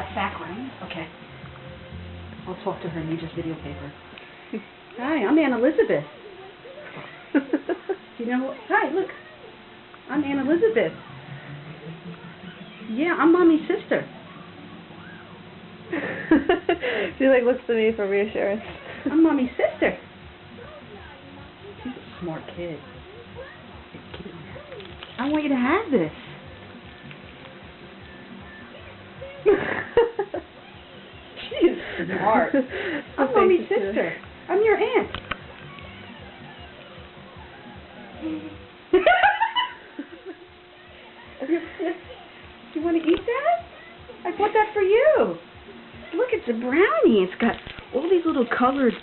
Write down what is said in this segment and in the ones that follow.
black background. Okay. I'll talk to her and you just videotape her. Hi, I'm Ann Elizabeth. You know what? Hi, look. I'm Ann Elizabeth. Yeah, I'm Mommy's sister. She like looks to me for reassurance. I'm Mommy's sister. She's a smart kid. I want you to have this. She is smart. I'm Mommy's sister. I'm your aunt. Do you want to eat that? I bought that for you. Look, it's a brownie. It's got all these little colored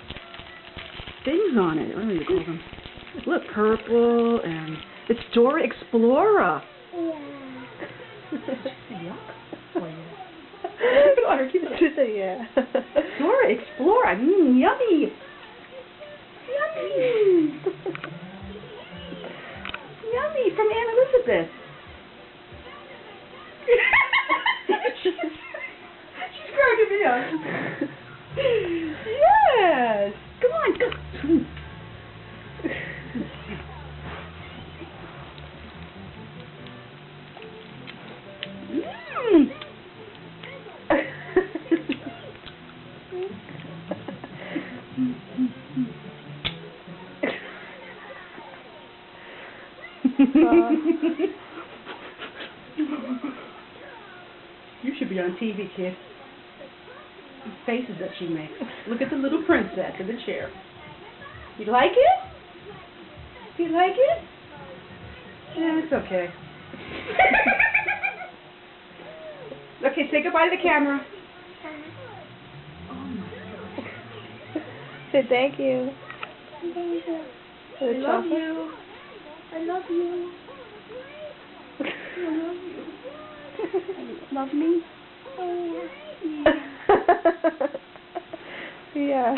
things on it. What do you call them? Look, purple, and it's Dora Explorer. Yeah. Daughter, keep it. Yeah. Dora Explorer. Yummy. Yummy. Yummy from Ann Elizabeth. She's cracking me up. Yes. Come on, go. You should be on TV, kid. The faces that she makes. Look at the little princess in the chair. You like it? You like it? Yeah, it's okay. Okay, say goodbye to the camera. Say thank you. Thank you. For the I love chocolate. you. I love you. I love you. Love me? Oh, Yeah.